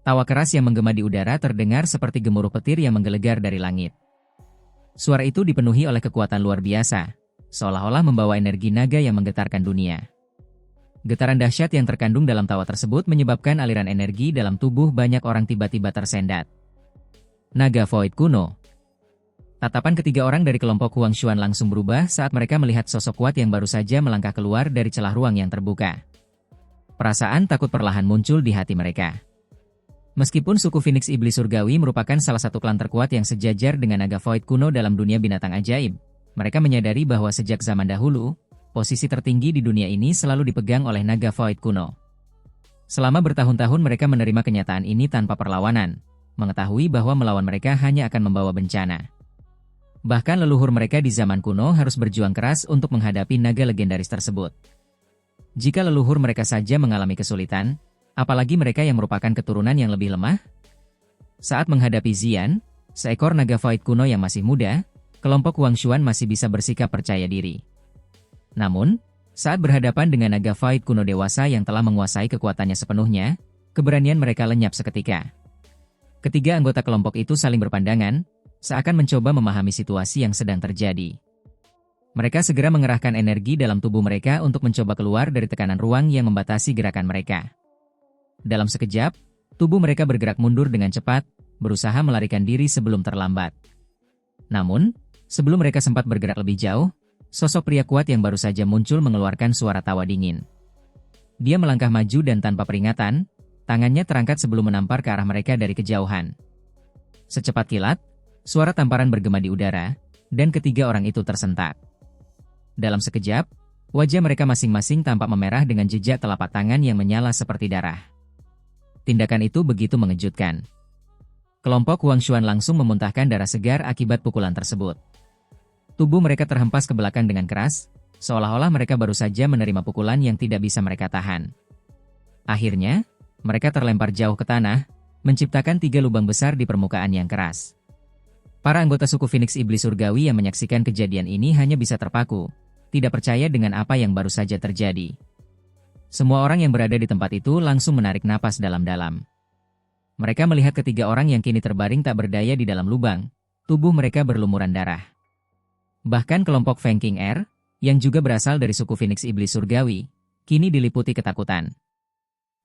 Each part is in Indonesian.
Tawa keras yang menggema di udara terdengar seperti gemuruh petir yang menggelegar dari langit. Suara itu dipenuhi oleh kekuatan luar biasa, seolah-olah membawa energi naga yang menggetarkan dunia. Getaran dahsyat yang terkandung dalam tawa tersebut menyebabkan aliran energi dalam tubuh banyak orang tiba-tiba tersendat. Naga Void kuno. Tatapan ketiga orang dari kelompok Huang Xuan langsung berubah saat mereka melihat sosok kuat yang baru saja melangkah keluar dari celah ruang yang terbuka. Perasaan takut perlahan muncul di hati mereka. Meskipun suku Phoenix Iblis Surgawi merupakan salah satu klan terkuat yang sejajar dengan naga Void kuno dalam dunia binatang ajaib, mereka menyadari bahwa sejak zaman dahulu, posisi tertinggi di dunia ini selalu dipegang oleh naga Void kuno. Selama bertahun-tahun mereka menerima kenyataan ini tanpa perlawanan, mengetahui bahwa melawan mereka hanya akan membawa bencana. Bahkan leluhur mereka di zaman kuno harus berjuang keras untuk menghadapi naga legendaris tersebut. Jika leluhur mereka saja mengalami kesulitan, apalagi mereka yang merupakan keturunan yang lebih lemah? Saat menghadapi Xian, seekor naga Void kuno yang masih muda, kelompok Huang Xuan masih bisa bersikap percaya diri. Namun, saat berhadapan dengan naga Void kuno dewasa yang telah menguasai kekuatannya sepenuhnya, keberanian mereka lenyap seketika. Ketiga anggota kelompok itu saling berpandangan, seakan mencoba memahami situasi yang sedang terjadi. Mereka segera mengerahkan energi dalam tubuh mereka untuk mencoba keluar dari tekanan ruang yang membatasi gerakan mereka. Dalam sekejap, tubuh mereka bergerak mundur dengan cepat, berusaha melarikan diri sebelum terlambat. Namun, sebelum mereka sempat bergerak lebih jauh, sosok pria kuat yang baru saja muncul mengeluarkan suara tawa dingin. Dia melangkah maju dan tanpa peringatan, tangannya terangkat sebelum menampar ke arah mereka dari kejauhan. Secepat kilat, suara tamparan bergema di udara, dan ketiga orang itu tersentak. Dalam sekejap, wajah mereka masing-masing tampak memerah dengan jejak telapak tangan yang menyala seperti darah. Tindakan itu begitu mengejutkan. Kelompok Huang Xuan langsung memuntahkan darah segar akibat pukulan tersebut. Tubuh mereka terhempas ke belakang dengan keras, seolah-olah mereka baru saja menerima pukulan yang tidak bisa mereka tahan. Akhirnya, mereka terlempar jauh ke tanah, menciptakan 3 lubang besar di permukaan yang keras. Para anggota suku Phoenix Iblis Surgawi yang menyaksikan kejadian ini hanya bisa terpaku, tidak percaya dengan apa yang baru saja terjadi. Semua orang yang berada di tempat itu langsung menarik napas dalam-dalam. Mereka melihat ketiga orang yang kini terbaring tak berdaya di dalam lubang, tubuh mereka berlumuran darah. Bahkan kelompok Feng King Er, yang juga berasal dari suku Phoenix Iblis Surgawi, kini diliputi ketakutan.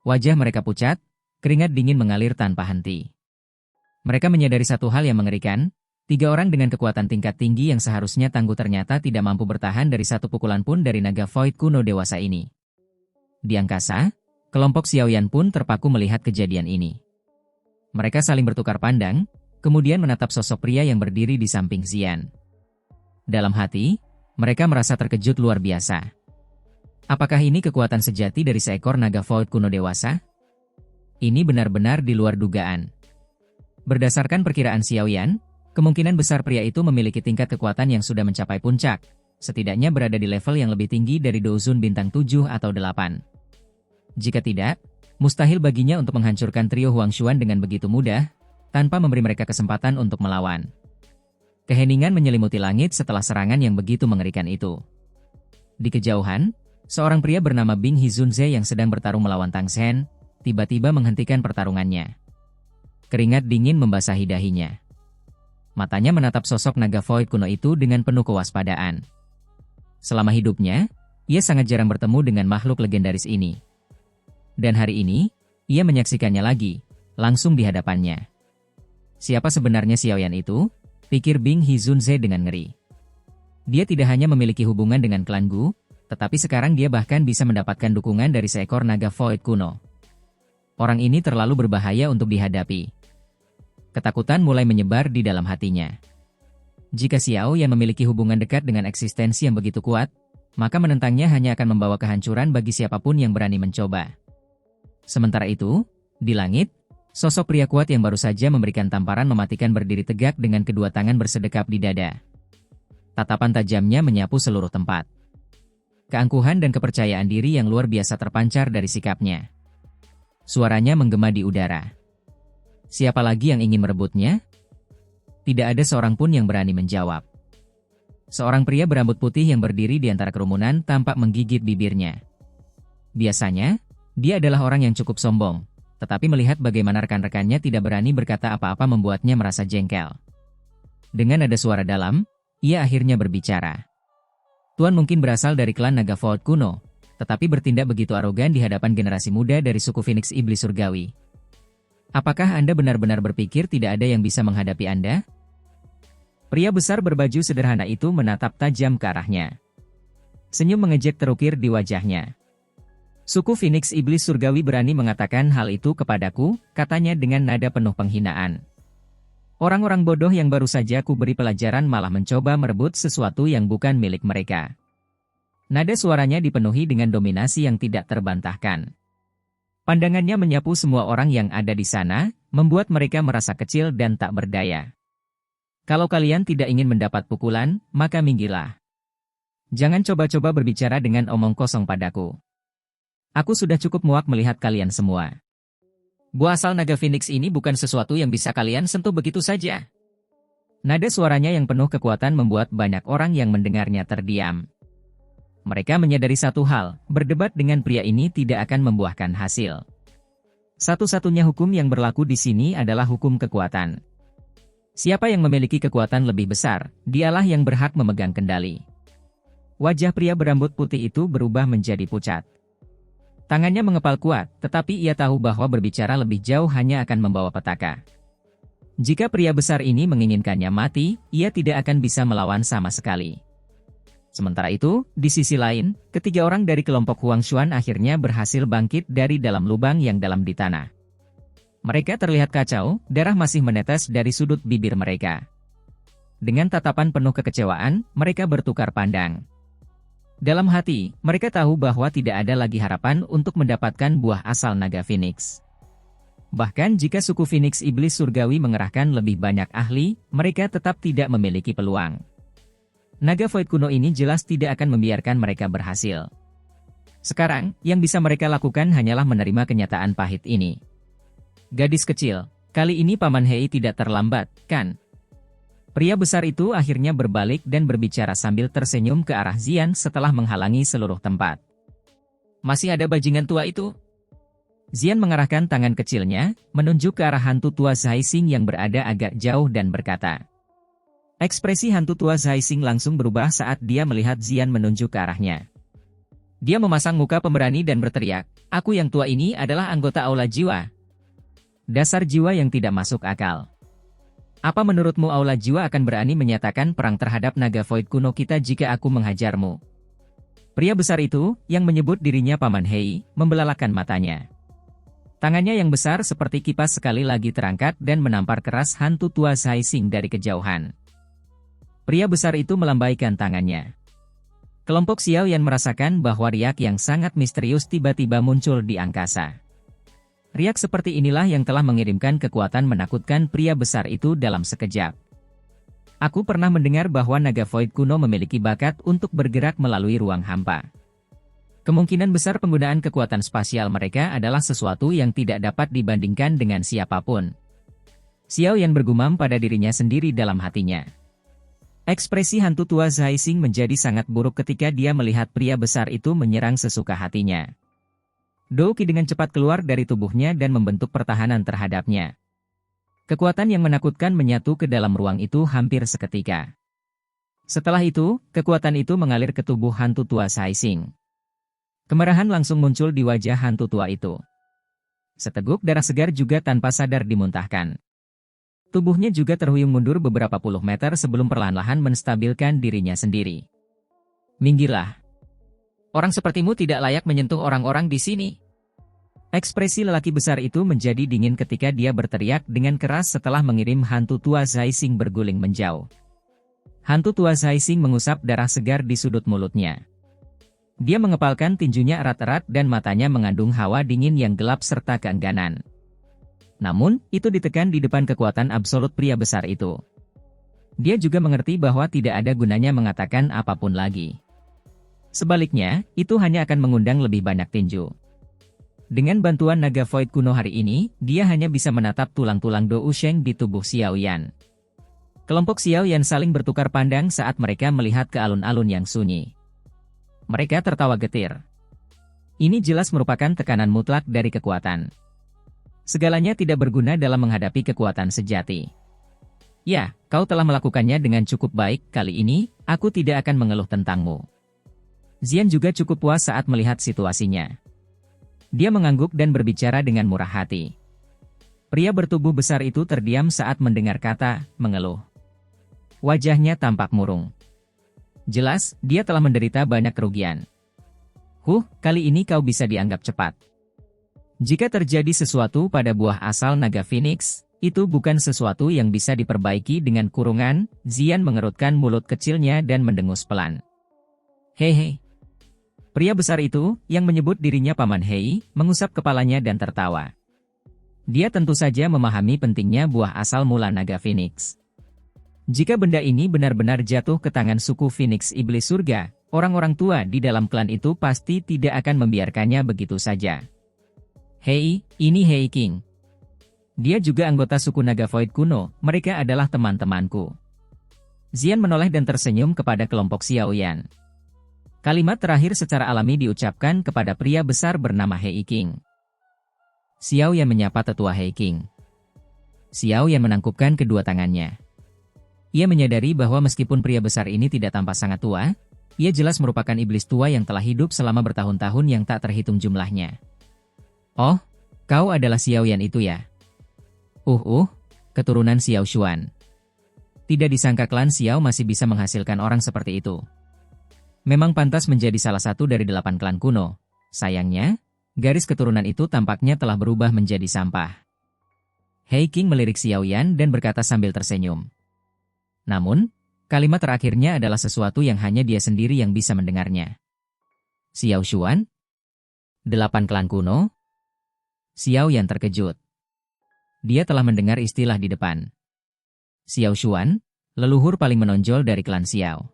Wajah mereka pucat, keringat dingin mengalir tanpa henti. Mereka menyadari satu hal yang mengerikan, 3 orang dengan kekuatan tingkat tinggi yang seharusnya tangguh ternyata tidak mampu bertahan dari satu pukulan pun dari naga Void kuno dewasa ini. Di angkasa, kelompok Xiaoyan pun terpaku melihat kejadian ini. Mereka saling bertukar pandang, kemudian menatap sosok pria yang berdiri di samping Xian. Dalam hati, mereka merasa terkejut luar biasa. Apakah ini kekuatan sejati dari seekor naga Void kuno dewasa? Ini benar-benar di luar dugaan. Berdasarkan perkiraan Xiaoyan, kemungkinan besar pria itu memiliki tingkat kekuatan yang sudah mencapai puncak, setidaknya berada di level yang lebih tinggi dari Douzun bintang 7 atau 8. Jika tidak, mustahil baginya untuk menghancurkan trio Huang Xuan dengan begitu mudah, tanpa memberi mereka kesempatan untuk melawan. Keheningan menyelimuti langit setelah serangan yang begitu mengerikan itu. Di kejauhan, seorang pria bernama Bing Hizunze yang sedang bertarung melawan Tang Shen, tiba-tiba menghentikan pertarungannya. Keringat dingin membasahi dahinya. Matanya menatap sosok naga Void kuno itu dengan penuh kewaspadaan. Selama hidupnya, ia sangat jarang bertemu dengan makhluk legendaris ini. Dan hari ini, ia menyaksikannya lagi, langsung di hadapannya. Siapa sebenarnya Xiaoyan itu? Pikir Bing Hizunze dengan ngeri. Dia tidak hanya memiliki hubungan dengan klan Gu, tetapi sekarang dia bahkan bisa mendapatkan dukungan dari seekor naga Void kuno. Orang ini terlalu berbahaya untuk dihadapi. Ketakutan mulai menyebar di dalam hatinya. Jika Xiao yang memiliki hubungan dekat dengan eksistensi yang begitu kuat, maka menentangnya hanya akan membawa kehancuran bagi siapapun yang berani mencoba. Sementara itu, di langit, sosok pria kuat yang baru saja memberikan tamparan mematikan berdiri tegak dengan kedua tangan bersedekap di dada. Tatapan tajamnya menyapu seluruh tempat. Keangkuhan dan kepercayaan diri yang luar biasa terpancar dari sikapnya. Suaranya menggema di udara. Siapa lagi yang ingin merebutnya? Tidak ada seorang pun yang berani menjawab. Seorang pria berambut putih yang berdiri di antara kerumunan tampak menggigit bibirnya. Biasanya, dia adalah orang yang cukup sombong, Tetapi melihat bagaimana rekan-rekannya tidak berani berkata apa-apa membuatnya merasa jengkel. Dengan nada suara dalam, ia akhirnya berbicara. Tuan mungkin berasal dari klan naga Vault kuno, tetapi bertindak begitu arogan di hadapan generasi muda dari suku Phoenix Iblis Surgawi. Apakah Anda benar-benar berpikir tidak ada yang bisa menghadapi Anda? Pria besar berbaju sederhana itu menatap tajam ke arahnya. Senyum mengejek terukir di wajahnya. Suku Phoenix Iblis Surgawi berani mengatakan hal itu kepadaku, katanya dengan nada penuh penghinaan. Orang-orang bodoh yang baru saja ku beri pelajaran malah mencoba merebut sesuatu yang bukan milik mereka. Nada suaranya dipenuhi dengan dominasi yang tidak terbantahkan. Pandangannya menyapu semua orang yang ada di sana, membuat mereka merasa kecil dan tak berdaya. Kalau kalian tidak ingin mendapat pukulan, maka minggirlah. Jangan coba-coba berbicara dengan omong kosong padaku. Aku sudah cukup muak melihat kalian semua. Buah asal naga Phoenix ini bukan sesuatu yang bisa kalian sentuh begitu saja. Nada suaranya yang penuh kekuatan membuat banyak orang yang mendengarnya terdiam. Mereka menyadari satu hal, berdebat dengan pria ini tidak akan membuahkan hasil. Satu-satunya hukum yang berlaku di sini adalah hukum kekuatan. Siapa yang memiliki kekuatan lebih besar, dialah yang berhak memegang kendali. Wajah pria berambut putih itu berubah menjadi pucat. Tangannya mengepal kuat, tetapi ia tahu bahwa berbicara lebih jauh hanya akan membawa petaka. Jika pria besar ini menginginkannya mati, ia tidak akan bisa melawan sama sekali. Sementara itu, di sisi lain, ketiga orang dari kelompok Huang Xuan akhirnya berhasil bangkit dari dalam lubang yang dalam di tanah. Mereka terlihat kacau, darah masih menetes dari sudut bibir mereka. Dengan tatapan penuh kekecewaan, mereka bertukar pandang. Dalam hati, mereka tahu bahwa tidak ada lagi harapan untuk mendapatkan buah asal naga Phoenix. Bahkan jika suku Phoenix Iblis Surgawi mengerahkan lebih banyak ahli, mereka tetap tidak memiliki peluang. Naga Void kuno ini jelas tidak akan membiarkan mereka berhasil. Sekarang, yang bisa mereka lakukan hanyalah menerima kenyataan pahit ini. Gadis kecil, kali ini Paman Hei tidak terlambat, kan? Pria besar itu akhirnya berbalik dan berbicara sambil tersenyum ke arah Zian setelah menghalangi seluruh tempat. Masih ada bajingan tua itu? Zian mengarahkan tangan kecilnya, menunjuk ke arah hantu tua Zhai Xing yang berada agak jauh dan berkata. Ekspresi hantu tua Zhai Xing langsung berubah saat dia melihat Zian menunjuk ke arahnya. Dia memasang muka pemberani dan berteriak, aku yang tua ini adalah anggota Aula Jiwa. Dasar jiwa yang tidak masuk akal. Apa menurutmu Aula Jiwa akan berani menyatakan perang terhadap naga Void kuno kita jika aku menghajarmu? Pria besar itu, yang menyebut dirinya Paman Hei, membelalakan matanya. Tangannya yang besar seperti kipas sekali lagi terangkat dan menampar keras hantu tua Zhai Xing dari kejauhan. Pria besar itu melambaikan tangannya. Kelompok Xiao Yan merasakan bahwa riak yang sangat misterius tiba-tiba muncul di angkasa. Riak seperti inilah yang telah mengirimkan kekuatan menakutkan pria besar itu dalam sekejap. Aku pernah mendengar bahwa naga Void kuno memiliki bakat untuk bergerak melalui ruang hampa. Kemungkinan besar penggunaan kekuatan spasial mereka adalah sesuatu yang tidak dapat dibandingkan dengan siapapun. Xiao Yan bergumam pada dirinya sendiri dalam hatinya. Ekspresi hantu tua Zhai Xing menjadi sangat buruk ketika dia melihat pria besar itu menyerang sesuka hatinya. Dou Qi dengan cepat keluar dari tubuhnya dan membentuk pertahanan terhadapnya. Kekuatan yang menakutkan menyatu ke dalam ruang itu hampir seketika. Setelah itu, kekuatan itu mengalir ke tubuh hantu tua Zhai Xing. Kemarahan langsung muncul di wajah hantu tua itu. Seteguk darah segar juga tanpa sadar dimuntahkan. Tubuhnya juga terhuyung mundur beberapa puluh meter sebelum perlahan-lahan menstabilkan dirinya sendiri. Minggirlah. Orang sepertimu tidak layak menyentuh orang-orang di sini. Ekspresi lelaki besar itu menjadi dingin ketika dia berteriak dengan keras setelah mengirim hantu tua Zhai Xing berguling menjauh. Hantu tua Zhai Xing mengusap darah segar di sudut mulutnya. Dia mengepalkan tinjunya erat-erat dan matanya mengandung hawa dingin yang gelap serta keengganan. Namun, itu ditekan di depan kekuatan absolut pria besar itu. Dia juga mengerti bahwa tidak ada gunanya mengatakan apapun lagi. Sebaliknya, itu hanya akan mengundang lebih banyak tinju. Dengan bantuan naga Void kuno hari ini, dia hanya bisa menatap tulang-tulang Dou Sheng di tubuh Xiao Yan. Kelompok Xiao Yan saling bertukar pandang saat mereka melihat ke alun-alun yang sunyi. Mereka tertawa getir. Ini jelas merupakan tekanan mutlak dari kekuatan. Segalanya tidak berguna dalam menghadapi kekuatan sejati. Ya, kau telah melakukannya dengan cukup baik, kali ini, aku tidak akan mengeluh tentangmu. Xian juga cukup puas saat melihat situasinya. Dia mengangguk dan berbicara dengan murah hati. Pria bertubuh besar itu terdiam saat mendengar kata mengeluh. Wajahnya tampak murung. Jelas, dia telah menderita banyak kerugian. Kali ini kau bisa dianggap cepat. Jika terjadi sesuatu pada buah asal naga Phoenix, itu bukan sesuatu yang bisa diperbaiki dengan kurungan. Xian mengerutkan mulut kecilnya dan mendengus pelan. Hehe. Pria besar itu, yang menyebut dirinya Paman Hei, mengusap kepalanya dan tertawa. Dia tentu saja memahami pentingnya buah asal mula naga Phoenix. Jika benda ini benar-benar jatuh ke tangan suku Phoenix Iblis Surga, orang-orang tua di dalam klan itu pasti tidak akan membiarkannya begitu saja. Hei, ini Hei King. Dia juga anggota suku naga Void kuno, mereka adalah teman-temanku. Xian menoleh dan tersenyum kepada kelompok Xiao Yan. Kalimat terakhir secara alami diucapkan kepada pria besar bernama Hei King. Xiao Yan menyapa tetua Hei King. Xiao Yan menangkupkan kedua tangannya. Ia menyadari bahwa meskipun pria besar ini tidak tampak sangat tua, ia jelas merupakan iblis tua yang telah hidup selama bertahun-tahun yang tak terhitung jumlahnya. Oh, kau adalah Xiao Yan itu ya? Keturunan Xiao Xuan. Tidak disangka klan Xiao masih bisa menghasilkan orang seperti itu. Memang pantas menjadi salah satu dari 8 klan kuno. Sayangnya, garis keturunan itu tampaknya telah berubah menjadi sampah. Hei King melirik Xiao Yan dan berkata sambil tersenyum. Namun, kalimat terakhirnya adalah sesuatu yang hanya dia sendiri yang bisa mendengarnya. Xiao Xuan? 8 klan kuno? Xiao Yan terkejut. Dia telah mendengar istilah di depan. Xiao Xuan, leluhur paling menonjol dari klan Xiao.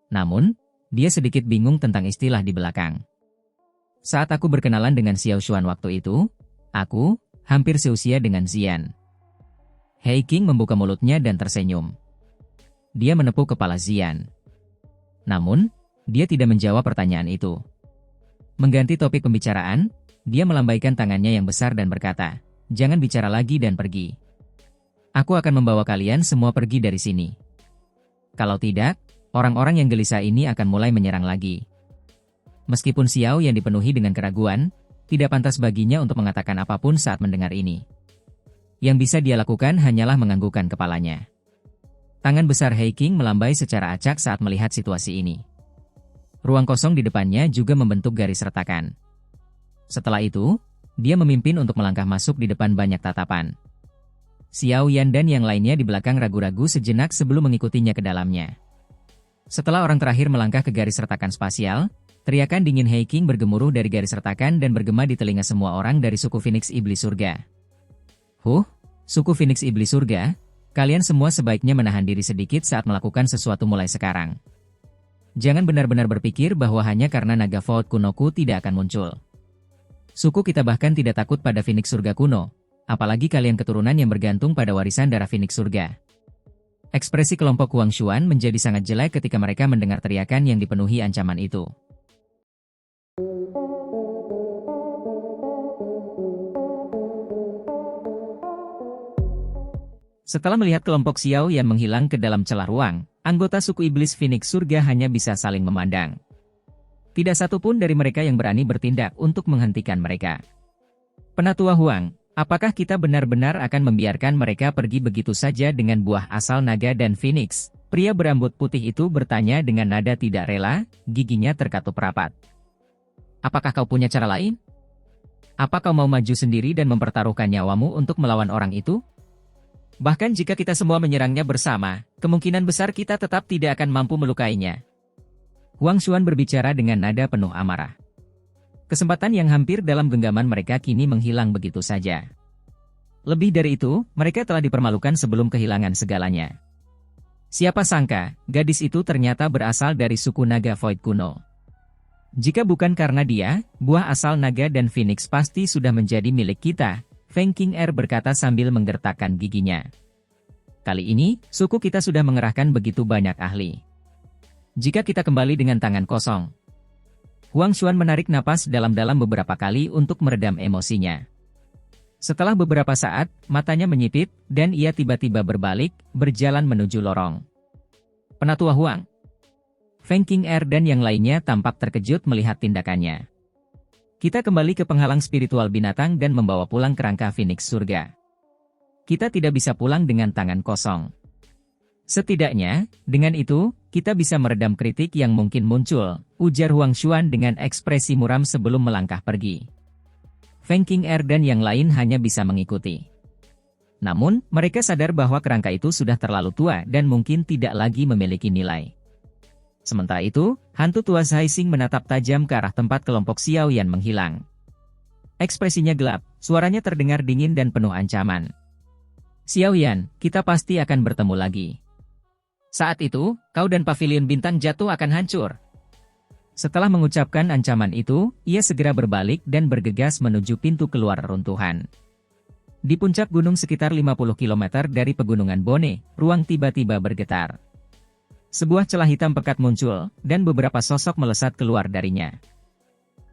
Namun, dia sedikit bingung tentang istilah di belakang. Saat aku berkenalan dengan Xiao Xuan waktu itu, aku hampir seusia dengan Xian. Hei King membuka mulutnya dan tersenyum. Dia menepuk kepala Xian. Namun, dia tidak menjawab pertanyaan itu. Mengganti topik pembicaraan, dia melambaikan tangannya yang besar dan berkata, "Jangan bicara lagi dan pergi. Aku akan membawa kalian semua pergi dari sini. Kalau tidak, orang-orang yang gelisah ini akan mulai menyerang lagi." Meskipun Xiao yang dipenuhi dengan keraguan, tidak pantas baginya untuk mengatakan apapun saat mendengar ini. Yang bisa dia lakukan hanyalah menganggukkan kepalanya. Tangan besar Hei King melambai secara acak saat melihat situasi ini. Ruang kosong di depannya juga membentuk garis retakan. Setelah itu, dia memimpin untuk melangkah masuk di depan banyak tatapan. Xiao Yan dan yang lainnya di belakang ragu-ragu sejenak sebelum mengikutinya ke dalamnya. Setelah orang terakhir melangkah ke garis retakan spasial, teriakan dingin Hei King bergemuruh dari garis retakan dan bergema di telinga semua orang dari suku Phoenix Iblis Surga. Suku Phoenix Iblis Surga, kalian semua sebaiknya menahan diri sedikit saat melakukan sesuatu mulai sekarang. Jangan benar-benar berpikir bahwa hanya karena naga Vault kunoku tidak akan muncul. Suku kita bahkan tidak takut pada Phoenix Surga kuno, apalagi kalian keturunan yang bergantung pada warisan darah Phoenix Surga. Ekspresi kelompok Huang Xuan menjadi sangat jelek ketika mereka mendengar teriakan yang dipenuhi ancaman itu. Setelah melihat kelompok Xiao yang menghilang ke dalam celah ruang, anggota suku iblis Phoenix Surga hanya bisa saling memandang. Tidak satu pun dari mereka yang berani bertindak untuk menghentikan mereka. Penatua Huang, apakah kita benar-benar akan membiarkan mereka pergi begitu saja dengan buah asal naga dan Phoenix? Pria berambut putih itu bertanya dengan nada tidak rela, giginya terkatup rapat. Apakah kau punya cara lain? Apa kau mau maju sendiri dan mempertaruhkan nyawamu untuk melawan orang itu? Bahkan jika kita semua menyerangnya bersama, kemungkinan besar kita tetap tidak akan mampu melukainya. Huang Xuan berbicara dengan nada penuh amarah. Kesempatan yang hampir dalam genggaman mereka kini menghilang begitu saja. Lebih dari itu, mereka telah dipermalukan sebelum kehilangan segalanya. Siapa sangka, gadis itu ternyata berasal dari suku naga Void kuno. Jika bukan karena dia, buah asal naga dan Phoenix pasti sudah menjadi milik kita, Feng King Er berkata sambil menggertakkan giginya. Kali ini, suku kita sudah mengerahkan begitu banyak ahli. Jika kita kembali dengan tangan kosong. Huang Xuan menarik napas dalam-dalam beberapa kali untuk meredam emosinya. Setelah beberapa saat, matanya menyipit, dan ia tiba-tiba berbalik, berjalan menuju lorong. Penatua Huang, Feng Qing'er dan yang lainnya tampak terkejut melihat tindakannya. Kita kembali ke penghalang spiritual binatang dan membawa pulang kerangka Phoenix surga. Kita tidak bisa pulang dengan tangan kosong. Setidaknya, dengan itu, kita bisa meredam kritik yang mungkin muncul, ujar Huang Xuan dengan ekspresi muram sebelum melangkah pergi. Feng Qing'er dan yang lain hanya bisa mengikuti. Namun, mereka sadar bahwa kerangka itu sudah terlalu tua dan mungkin tidak lagi memiliki nilai. Sementara itu, hantu tua Zhai Xing menatap tajam ke arah tempat kelompok Xiao Yan menghilang. Ekspresinya gelap, suaranya terdengar dingin dan penuh ancaman. Xiao Yan, kita pasti akan bertemu lagi. Saat itu, kau dan pavilion bintang jatuh akan hancur. Setelah mengucapkan ancaman itu, ia segera berbalik dan bergegas menuju pintu keluar reruntuhan. Di puncak gunung sekitar 50 km dari pegunungan Bone, ruang tiba-tiba bergetar. Sebuah celah hitam pekat muncul, dan beberapa sosok melesat keluar darinya.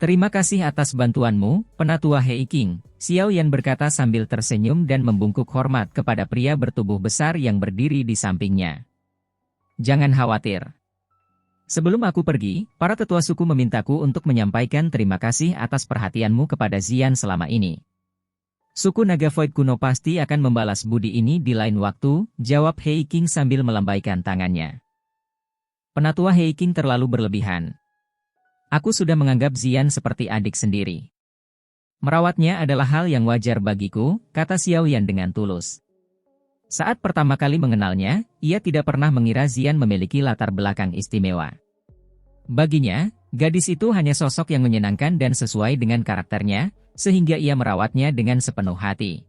Terima kasih atas bantuanmu, Penatua Hei Qing, Xiao Yan berkata sambil tersenyum dan membungkuk hormat kepada pria bertubuh besar yang berdiri di sampingnya. Jangan khawatir. Sebelum aku pergi, para tetua suku memintaku untuk menyampaikan terima kasih atas perhatianmu kepada Xian selama ini. Suku Naga Void kuno pasti akan membalas budi ini di lain waktu, jawab Hei Qing sambil melambaikan tangannya. Penatua Hei Qing terlalu berlebihan. Aku sudah menganggap Xian seperti adik sendiri. Merawatnya adalah hal yang wajar bagiku, kata Xiao Yan dengan tulus. Saat pertama kali mengenalnya, ia tidak pernah mengira Xian memiliki latar belakang istimewa. Baginya, gadis itu hanya sosok yang menyenangkan dan sesuai dengan karakternya, sehingga ia merawatnya dengan sepenuh hati.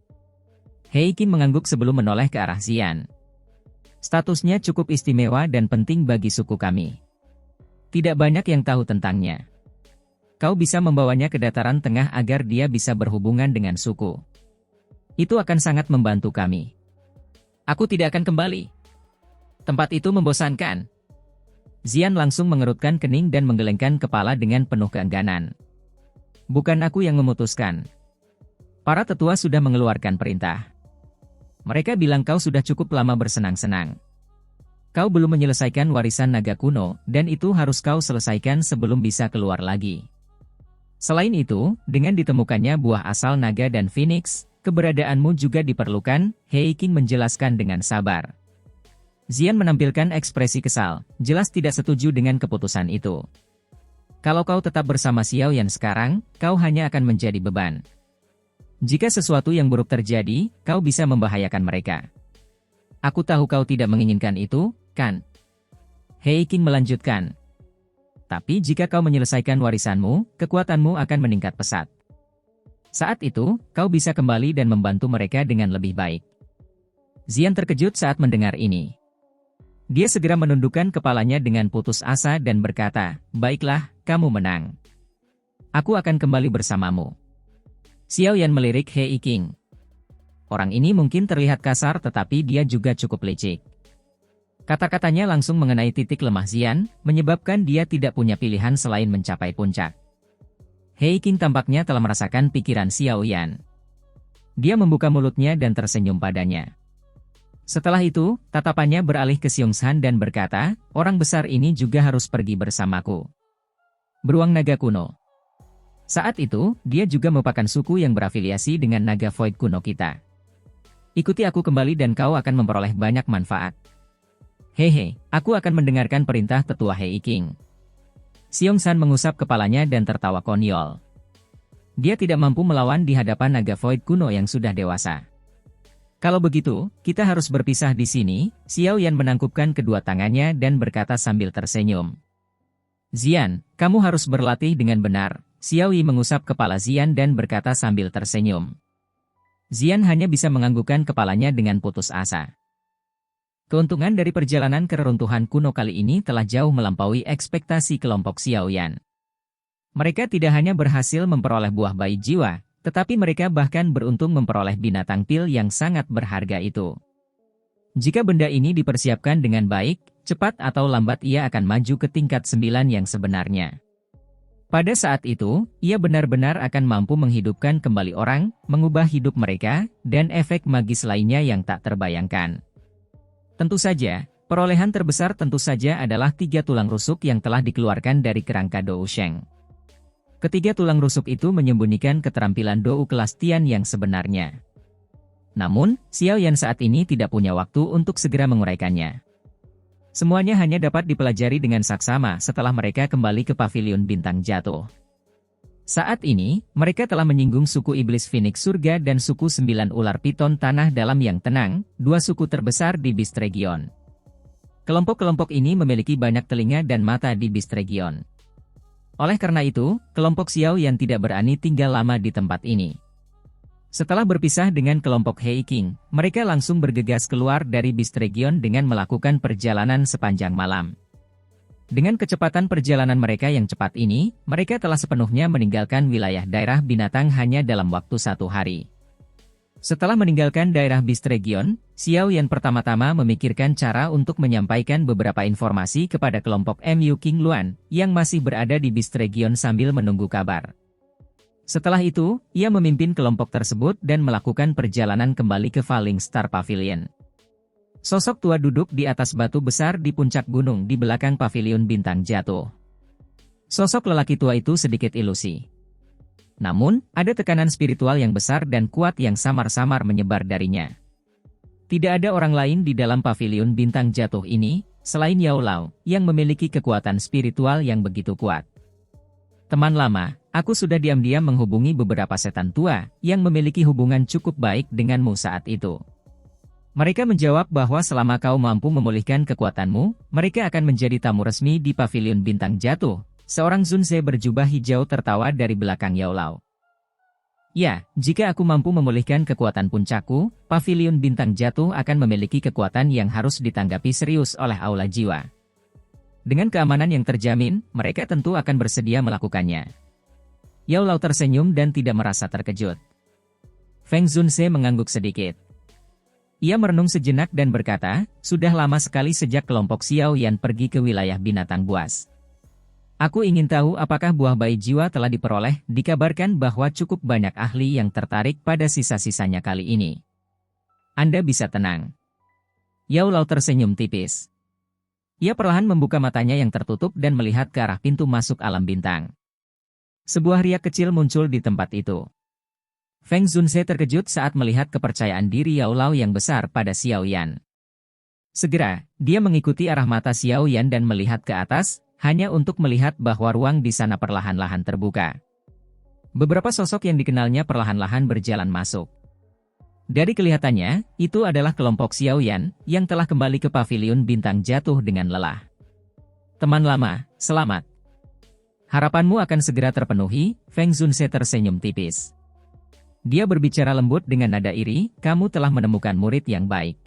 Hei Qing mengangguk sebelum menoleh ke arah Xian. Statusnya cukup istimewa dan penting bagi suku kami. Tidak banyak yang tahu tentangnya. Kau bisa membawanya ke dataran tengah agar dia bisa berhubungan dengan suku. Itu akan sangat membantu kami. Aku tidak akan kembali. Tempat itu membosankan. Xian langsung mengerutkan kening dan menggelengkan kepala dengan penuh keengganan. Bukan aku yang memutuskan. Para tetua sudah mengeluarkan perintah. Mereka bilang kau sudah cukup lama bersenang-senang. Kau belum menyelesaikan warisan naga kuno, dan itu harus kau selesaikan sebelum bisa keluar lagi. Selain itu, dengan ditemukannya buah asal naga dan Phoenix, keberadaanmu juga diperlukan, Hei Qing menjelaskan dengan sabar. Xian menampilkan ekspresi kesal, jelas tidak setuju dengan keputusan itu. Kalau kau tetap bersama Xiao Yan sekarang, kau hanya akan menjadi beban. Jika sesuatu yang buruk terjadi, kau bisa membahayakan mereka. Aku tahu kau tidak menginginkan itu, kan? Hei Qing melanjutkan. Tapi jika kau menyelesaikan warisanmu, kekuatanmu akan meningkat pesat. Saat itu, kau bisa kembali dan membantu mereka dengan lebih baik. Xian terkejut saat mendengar ini. Dia segera menundukkan kepalanya dengan putus asa dan berkata, baiklah, kamu menang. Aku akan kembali bersamamu. Xiao Yan melirik Hei Qing. Orang ini mungkin terlihat kasar tetapi dia juga cukup licik. Kata-katanya langsung mengenai titik lemah Xian, menyebabkan dia tidak punya pilihan selain mencapai puncak. Hei Qing tampaknya telah merasakan pikiran Xiao Yan. Dia membuka mulutnya dan tersenyum padanya. Setelah itu, tatapannya beralih ke Xiongsan dan berkata, orang besar ini juga harus pergi bersamaku. Beruang naga kuno. Saat itu, dia juga merupakan suku yang berafiliasi dengan naga Void kuno kita. Ikuti aku kembali dan kau akan memperoleh banyak manfaat. Hehe, aku akan mendengarkan perintah tetua Hei Qing. Xiongsan mengusap kepalanya dan tertawa konyol. Dia tidak mampu melawan di hadapan naga Void kuno yang sudah dewasa. Kalau begitu, kita harus berpisah di sini, Xiao Yan menangkupkan kedua tangannya dan berkata sambil tersenyum. Xian, kamu harus berlatih dengan benar, Xiao Yi mengusap kepala Xian dan berkata sambil tersenyum. Xian hanya bisa menganggukkan kepalanya dengan putus asa. Keuntungan dari perjalanan ke reruntuhan kuno kali ini telah jauh melampaui ekspektasi kelompok Xiao Yan. Mereka tidak hanya berhasil memperoleh buah bayi jiwa, tetapi mereka bahkan beruntung memperoleh binatang pil yang sangat berharga itu. Jika benda ini dipersiapkan dengan baik, cepat atau lambat ia akan maju ke tingkat 9 yang sebenarnya. Pada saat itu, ia benar-benar akan mampu menghidupkan kembali orang, mengubah hidup mereka, dan efek magis lainnya yang tak terbayangkan. Tentu saja, perolehan terbesar tentu saja adalah 3 tulang rusuk yang telah dikeluarkan dari kerangka Dou Sheng. Ketiga tulang rusuk itu menyembunyikan keterampilan Dou kelas Tian yang sebenarnya. Namun, Xiao Yan saat ini tidak punya waktu untuk segera menguraikannya. Semuanya hanya dapat dipelajari dengan saksama setelah mereka kembali ke pavilion bintang jatuh. Saat ini, mereka telah menyinggung suku iblis Phoenix Surga dan suku 9 ular piton tanah dalam yang tenang, 2 suku terbesar di Beast Region. Kelompok-kelompok ini memiliki banyak telinga dan mata di Beast Region. Oleh karena itu, kelompok Xiao Yan tidak berani tinggal lama di tempat ini. Setelah berpisah dengan kelompok Hei King, mereka langsung bergegas keluar dari Beast Region dengan melakukan perjalanan sepanjang malam. Dengan kecepatan perjalanan mereka yang cepat ini, mereka telah sepenuhnya meninggalkan wilayah daerah binatang hanya dalam waktu 1 hari. Setelah meninggalkan daerah Beast Region, Xiao Yan pertama-tama memikirkan cara untuk menyampaikan beberapa informasi kepada kelompok Mu King Luan, yang masih berada di Beast Region sambil menunggu kabar. Setelah itu, ia memimpin kelompok tersebut dan melakukan perjalanan kembali ke Falling Star Pavilion. Sosok tua duduk di atas batu besar di puncak gunung di belakang pavilion bintang jatuh. Sosok lelaki tua itu sedikit ilusi. Namun, ada tekanan spiritual yang besar dan kuat yang samar-samar menyebar darinya. Tidak ada orang lain di dalam pavilion bintang jatuh ini, selain Yao Lao, yang memiliki kekuatan spiritual yang begitu kuat. Teman lama, aku sudah diam-diam menghubungi beberapa setan tua, yang memiliki hubungan cukup baik denganmu saat itu. Mereka menjawab bahwa selama kau mampu memulihkan kekuatanmu, mereka akan menjadi tamu resmi di pavilion bintang jatuh. Seorang Zunze berjubah hijau tertawa dari belakang Yao Lao. Ya, jika aku mampu memulihkan kekuatan puncakku, pavilion bintang jatuh akan memiliki kekuatan yang harus ditanggapi serius oleh aula jiwa. Dengan keamanan yang terjamin, mereka tentu akan bersedia melakukannya. Yao Lao tersenyum dan tidak merasa terkejut. Feng Zunze mengangguk sedikit. Ia merenung sejenak dan berkata, sudah lama sekali sejak kelompok Xiao Yan pergi ke wilayah binatang buas. Aku ingin tahu apakah buah bayi jiwa telah diperoleh. Dikabarkan bahwa cukup banyak ahli yang tertarik pada sisa-sisanya kali ini. Anda bisa tenang. Yao Lao tersenyum tipis. Ia perlahan membuka matanya yang tertutup dan melihat ke arah pintu masuk alam bintang. Sebuah riak kecil muncul di tempat itu. Feng Zunze terkejut saat melihat kepercayaan diri Yao Lao yang besar pada Xiao Yan. Segera, dia mengikuti arah mata Xiao Yan dan melihat ke atas, hanya untuk melihat bahwa ruang di sana perlahan-lahan terbuka. Beberapa sosok yang dikenalnya perlahan-lahan berjalan masuk. Dari kelihatannya, itu adalah kelompok Xiao Yan, yang telah kembali ke pavilion bintang jatuh dengan lelah. Teman lama, selamat. Harapanmu akan segera terpenuhi, Feng Zunze tersenyum tipis. Dia berbicara lembut dengan nada iri, kamu telah menemukan murid yang baik.